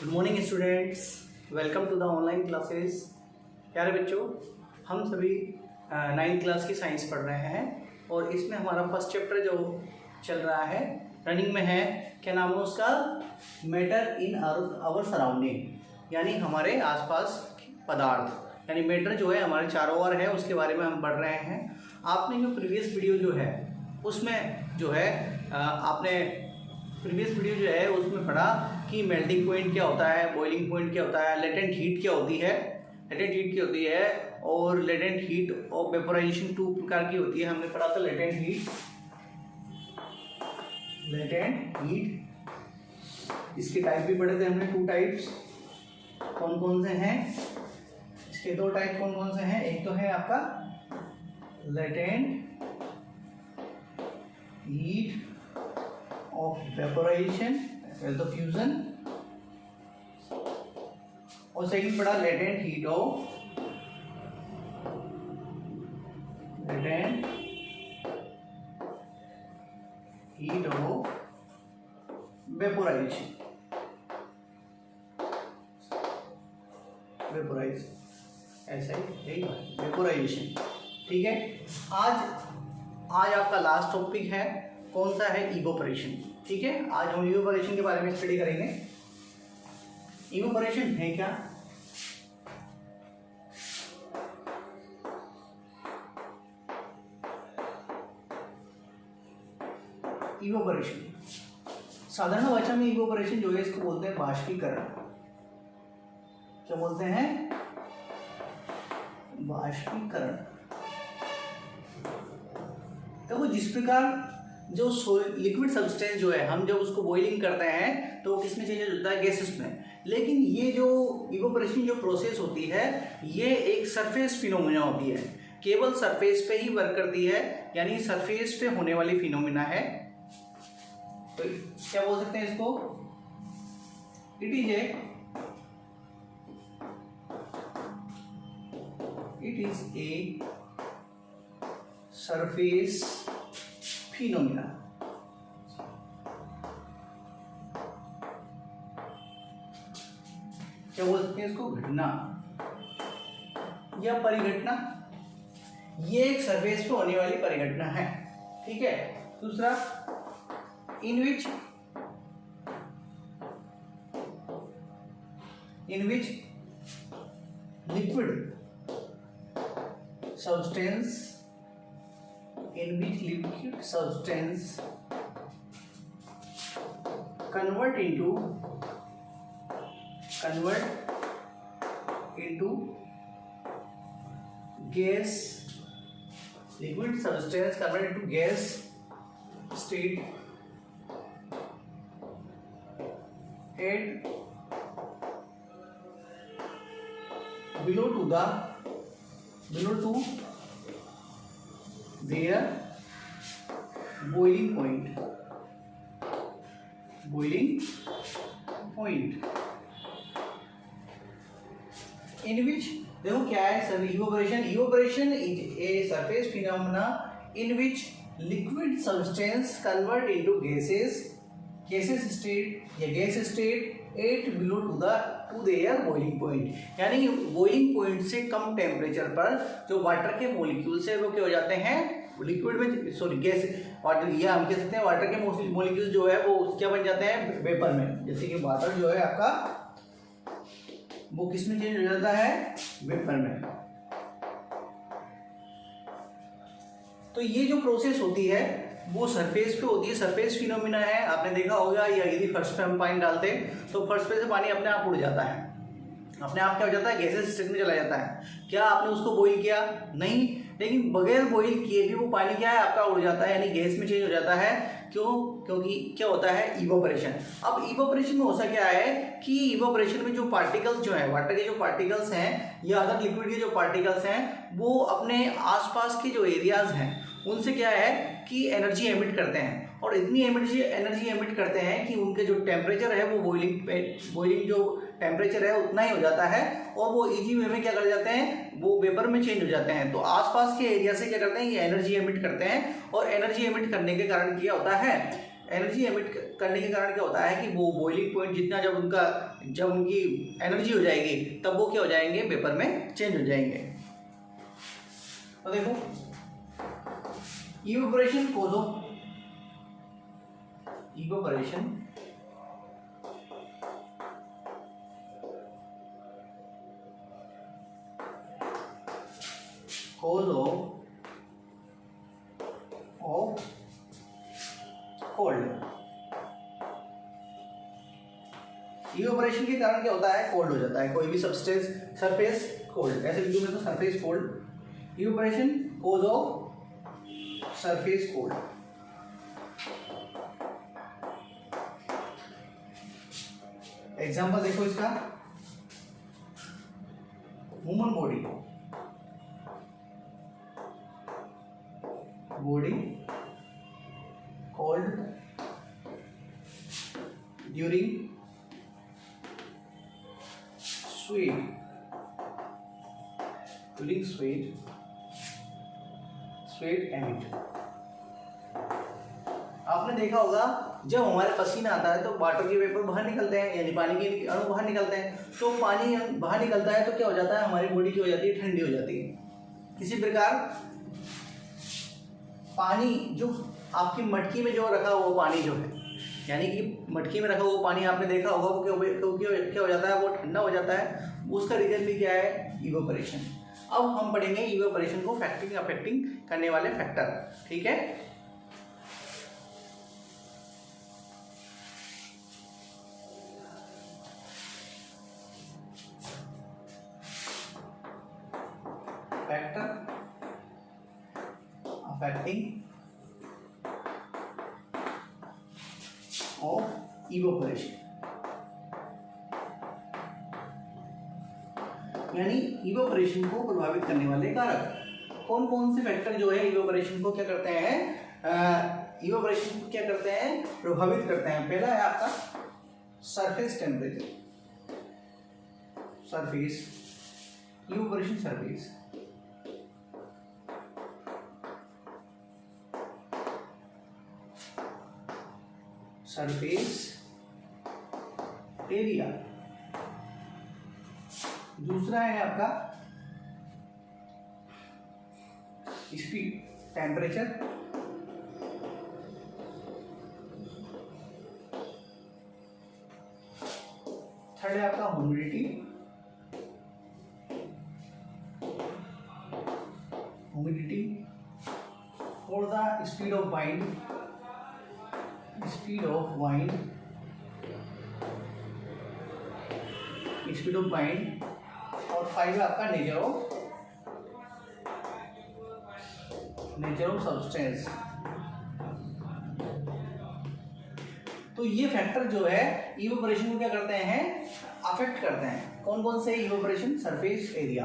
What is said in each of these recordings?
Good morning students, welcome to the online classes. प्यारे बच्चों, हम सभी 9th क्लास की साइंस पढ़ रहे हैं और इसमें हमारा फर्स्ट चैप्टर जो चल रहा है रनिंग में है, क्या नाम है उसका? मैटर इन आवर सराउंडिंग, यानी हमारे आसपास पदार्थ, यानी मैटर जो है हमारे चारों ओर है उसके बारे में हम पढ़ रहे हैं। आपने जो प्रीवियस वीडियो जो है उसमें जो है आपने प्रीवियस वीडियो जो है उसमें पढ़ा कि मेल्टिंग पॉइंट क्या होता है, बॉइलिंग पॉइंट क्या होता है, लेटेंट हीट क्या होती है, और लेटेंट हीट और वेपोराइजेशन 2 प्रकार की होती है। हमने पढ़ा था लेटेंट हीट, इसके टाइप भी पढ़े थे हमने, 2 टाइप्स। कौन कौन से हैं इसके? 2 टाइप कौन कौन से हैं? एक तो है आपका लेटेंट हीट ऑफ वेपोराइजेशन, तो फ्यूजन, और सेकंड पढ़ा लेटेंट हीट ऑफ वेपोराइजेशन, ऐसा ही वेपोराइजेशन। ठीक है, आज आपका लास्ट टॉपिक है, कौन सा है? इवोपरेशन। ठीक है, आज हम इवोपरेशन के बारे में स्टडी करेंगे। इवोपरेशन है क्या? इवोपरेशन साधारण भाषा में इवोपरेशन जो है इसको बोलते हैं बाष्पीकरण। क्या बोलते हैं? बाष्पीकरण। तो जिस प्रकार जो लिक्विड सब्सटेंस जो है हम जब उसको बॉइलिंग करते हैं तो किस में चेंज होता है? गैसेस में। लेकिन ये जो इवोपरेशन जो प्रोसेस होती है ये एक सरफेस फिनोमिना होती है, केवल सरफेस पे ही वर्क करती है, यानी सरफेस पे होने वाली फिनोमिना है। तो क्या बोल सकते हैं इसको? It is a surface phenomena. क्या बोल सकते हैं इसको? घटना या परिघटना। ये एक सरफेस पे होने वाली परिघटना है। ठीक है। दूसरा, in which liquid substance convert into gas, liquid substance convert into gas state at below to their boiling point, in which, देखो क्या है sir? Evaporation is a surface phenomena in which liquid substance convert into gases state या gas state at below to their boiling point, यानी boiling point से कम temperature पर जो water के मॉलिक्यूल्स है वो क्या हो जाते हैं? लिक्विड में, सॉरी गैस, वाटर, या हम कह सकते हैं वाटर के मॉलिक्यूल जो है वो क्या बन जाते हैं? वेपर में। जैसे कि वाटर जो है आपका वो किस में चेंज हो जाता है? वेपर में। तो ये जो प्रोसेस होती है वो सरफेस पे होती है, सरफेस फिनोमिना है। आपने देखा होगा, या यदि फर्श पे हम पानी डालते हैं तो फर्श पे से पानी अपने आप उड़ जाता है, अपने आप क्या हो जाता है? गैसेस स्टेट में चला जाता है। क्या आपने उसको बॉईल किया? नहीं, लेकिन बगैर बॉईल किए भी वो पानी क्या है आपका? उड़ जाता है, यानी गैस में चेंज हो जाता है। क्यों? क्योंकि क्या होता है? इवोपरेशन। अब इवोपरेशन में होता क्या है कि इवोपरेशन में जो पार्टिकल्स जो है, वाटर के जो पार्टिकल्स हैं या अदर लिक्विड के जो पार्टिकल्स हैं, वो अपने आसपास के जो एरियाज हैं उनसे क्या है कि एनर्जी एमिट करते हैं, और इतनी एनर्जी एमिट करते हैं कि उनके जो टेम्परेचर है वो बॉइलिंग जो टेम्परेचर है उतना ही हो जाता है, और वो इजी वे में क्या कर जाते हैं? वो वेपर में चेंज हो जाते हैं। तो आसपास के एरिया से क्या करते हैं? ये एनर्जी एमिट करते हैं, और एनर्जी एमिट करने के कारण क्या होता है? एनर्जी एमिट करने के कारण क्या होता है कि वो बॉइलिंग पॉइंट जितना जब उनकी एनर्जी हो जाएगी तब वो क्या हो जाएंगे, वेपर में चेंज हो जाएंगे। तो देखो evaporation cause of evaporation cause of cold. Evaporation के कारण क्या होता है, कोल्ड हो जाता है कोई भी सब्सटेंस, सरफेस कोल्ड, ऐसे लिखूं मैं तो surface cold. Evaporation cause of surface cold. Example देखो इसका, human body cold during sweat emit। आपने देखा होगा जब हमारे पसीना आता है तो वाटर के वेपर बाहर निकलते हैं, यानी पानी के अणु बाहर निकलते हैं। तो पानी बाहर निकलता है तो क्या हो जाता है, हमारी बॉडी क्या हो जाती है, ठंडी हो जाती है। इसी प्रकार पानी जो आपकी मटकी में जो रखा हुआ पानी जो है, यानी कि मटकी में रखा हुआ पानी आपने देखा होगा वो क्या हो जाता है, वो ठंडा हो जाता है। उसका रीजन भी क्या है, इवेपोरेशन। अब हम पढ़ेंगे इवेपोरेशन को अफेक्टिंग करने वाले फैक्टर, ठीक है। फैक्टर अफेक्टिंग ऑफ इवेपोरेशन, यानी इवेपोरेशन को प्रभावित करने वाले कारक। कौन कौन से फैक्टर जो है इवेपोरेशन को क्या करते हैं, इवेपोरेशन को क्या करते हैं, प्रभावित करते हैं। पहला है आपका surface temperature, surface evaporation surface. Surface area. दूसरा है आपका स्पीड टेम्परेचर। थर्ड है आपका ह्यूमिडिटी, और the speed of wind, speed of wind. और 5 है आपका नेचर ऑफ सब्सटेंस। तो ये फैक्टर जो है इवेपोरेशन को क्या करते हैं, अफेक्ट करते हैं। कौन कौन से इवेपोरेशन, सरफेस एरिया,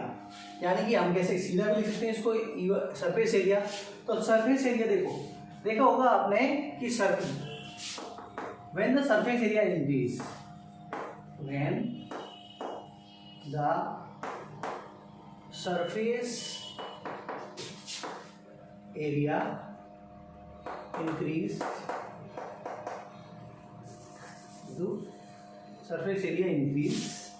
यानी कि हम कैसे सीधा भी लिख सकते हैं इसको, सरफेस एरिया। तो सरफेस एरिया देखा होगा आपने कि when the surface area increase, when the surface area increase,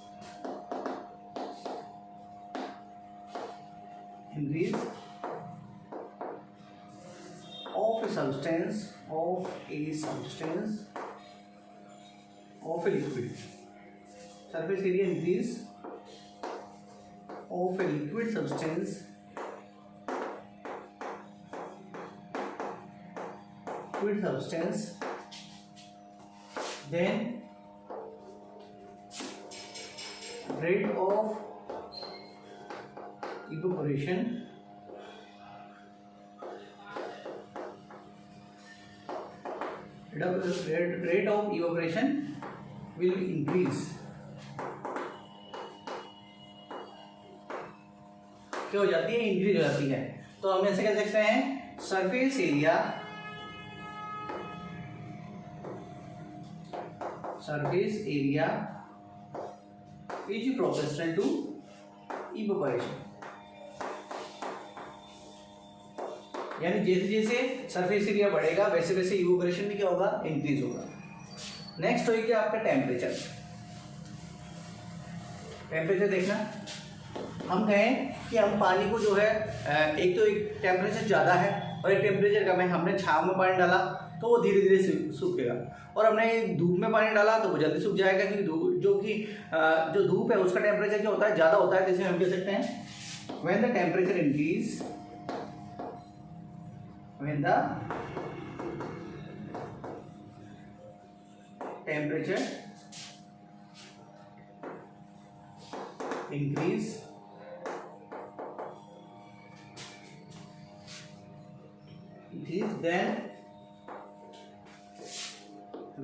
of a substance of a liquid, surface area increase of a liquid substance then rate of evaporation will increase। क्या हो जाती है, increase हो जाती है। तो हम ऐसे कह सकते हैं surface area is proportional to evaporation. यानी जैसे जैसे सरफेस एरिया बढ़ेगा वैसे वैसे इवोपोरेशन भी क्या होगा, इंक्रीज होगा। नेक्स्ट होगी आपका टेम्परेचर। टेम्परेचर देखना, हम कहें कि हम पानी को जो है एक तो एक टेम्परेचर ज़्यादा है और एक टेम्परेचर कम है, हमने छाँव में पानी डाला तो वो धीरे धीरे सूखेगा, और हमने धूप में पानी डाला तो वो जल्दी सूख जाएगा, क्योंकि जो धूप है उसका टेम्परेचर क्या होता है, ज़्यादा होता है। जैसे हम कह सकते हैं when the temperature increase, when the temperature increase, it is then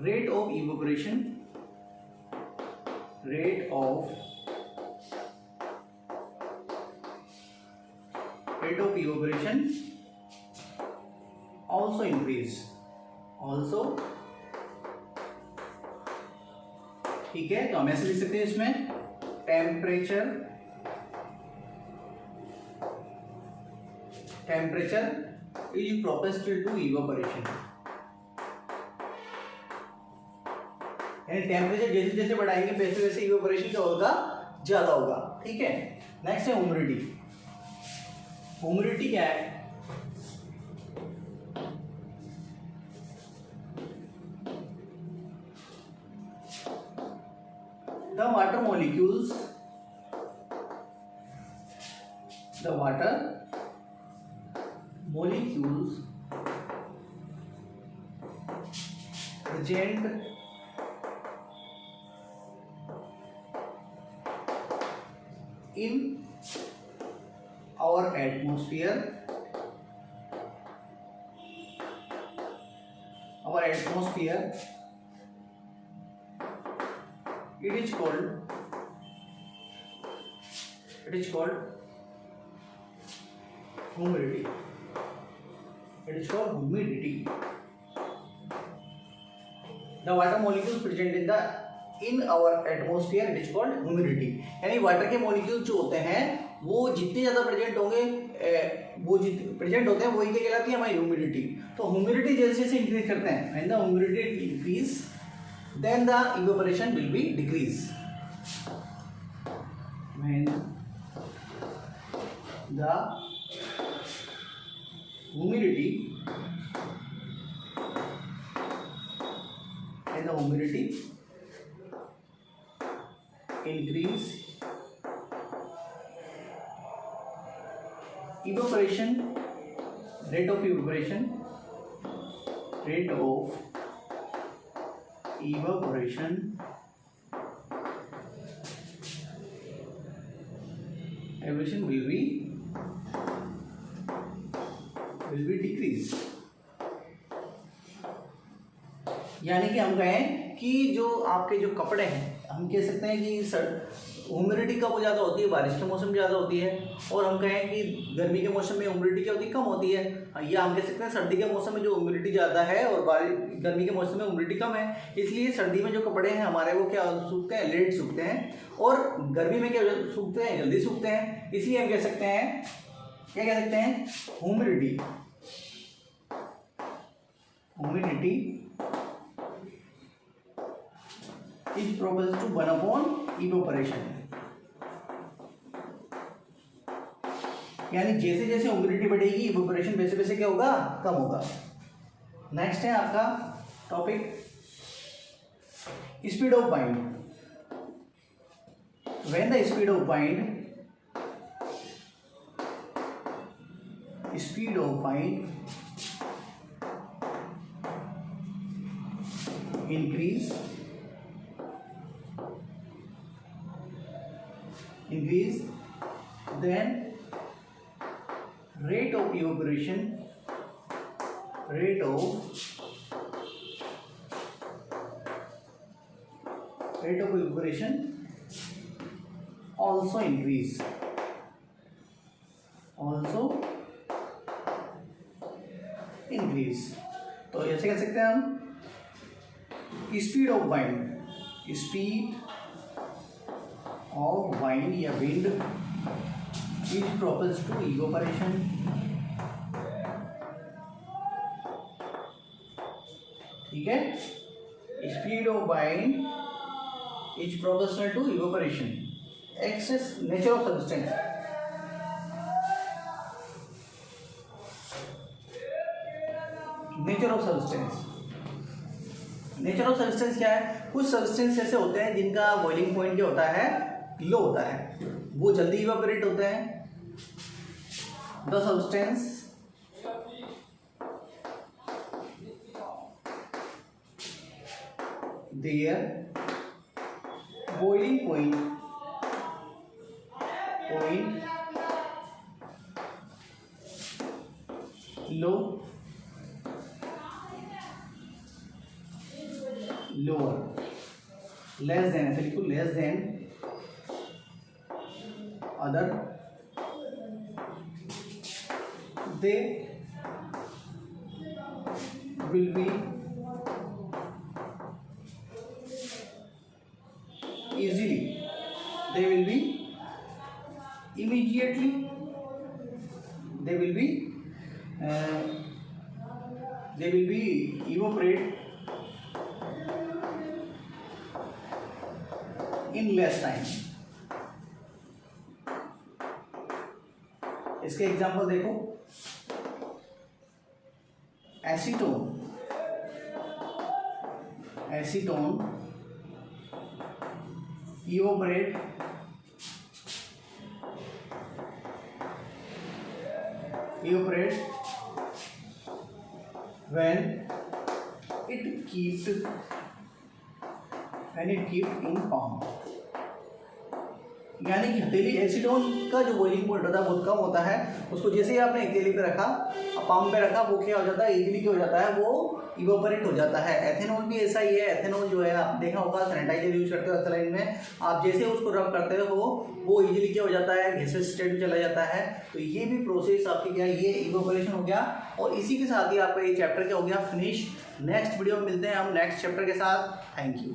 rate of evaporation, rate of evaporation also increase, also, ठीक है। तो हम ऐसे लिख सकते हैं इसमें temperature is proportional to evaporation, यानी टेम्परेचर जैसे जैसे बढ़ाएंगे वैसे वैसे इवेपोरेशन क्या होगा, ज्यादा होगा, ठीक है। नेक्स्ट है ह्यूमिडिटी। ह्यूमिडिटी क्या है, the water molecules present in our atmosphere it is called humidity. It is called humidity. The water molecules present in our atmosphere it is called humidity. यानी वाटर के मॉलिक्यूल्स जो होते हैं वो जितने ज़्यादा प्रेजेंट होंगे, वो जितने प्रेजेंट होते हैं वही क्या कहलाती है, हमारी ह्यूमिडिटी। तो ह्यूमिडिटी जैसे जैसे इंक्रीज करते हैं, when the humidity increase then the evaporation will be decrease. When the humidity increase, rate of evaporation will be decrease। यानी कि हम कहें कि जो आपके जो कपड़े हैं, हम कह सकते हैं कि ह्यूमिडिटी कब ज़्यादा होती है, बारिश के मौसम में ज़्यादा होती है, और हम कहें कि गर्मी के मौसम में ह्यूमिडिटी क्या होती है, कम होती है। या हम कह सकते हैं सर्दी के मौसम में जो ह्यूमिडिटी ज़्यादा है और गर्मी के मौसम में ह्यूमिडिटी कम है, इसलिए सर्दी में जो कपड़े हैं हमारे वो क्या सूखते हैं, लेट सूखते हैं, और गर्मी में क्या सूखते हैं, जल्दी सूखते हैं। इसलिए हम कह सकते हैं, क्या कह सकते हैं, humidity is proportional to 1 upon evaporation। यानी जैसे जैसे ह्यूमिडिटी बढ़ेगी इवेपोरेशन वैसे वैसे क्या होगा, कम होगा। नेक्स्ट है आपका topic speed of wind. When the speed of wind increase, then rate of evaporation also increase, तो ऐसे कह सकते हैं हम, स्पीड ऑफ वाइंड या wind is proportional to evaporation ठीक है, speed of wind is proportional to evaporation, access nature of substance. Nature of substance, nature of substance क्या है? कुछ सब्सटेंस ऐसे होते हैं जिनका बॉइलिंग पॉइंट क्या होता है, लो होता है, वो जल्दी इवेपोरेट होते हैं। The substance there boiling point low, lower, less than, ऐसे लिखो, less than other, they will be easily, they will be immediately, they will be evaporate in less time। इसके एग्जाम्पल देखो, acetone evaporate when it kept in palm, यानी कि हथेली, acetone का जो boiling point होता है बहुत कम होता है, उसको जैसे ही आपने हथेली पे रखा, पाम पे रखा, वो क्या हो जाता है, इजीली क्या हो जाता है, वो इवेपोरेट हो जाता है। एथेनॉल भी ऐसा ही है। एथेनॉल जो है, आप देखा होगा सैनिटाइजर यूज करते हो अल्कलाइन में, आप जैसे उसको रब करते हो वो इजीली क्या हो जाता है, गैसेस स्टेट में चला जाता है। तो ये भी प्रोसेस आपकी क्या है, ये इवेपोरेशन हो गया। और इसी के साथ ही आपका ये चैप्टर क्या हो गया, फिनिश। नेक्स्ट वीडियो में मिलते हैं हम नेक्स्ट चैप्टर के साथ। Thank you.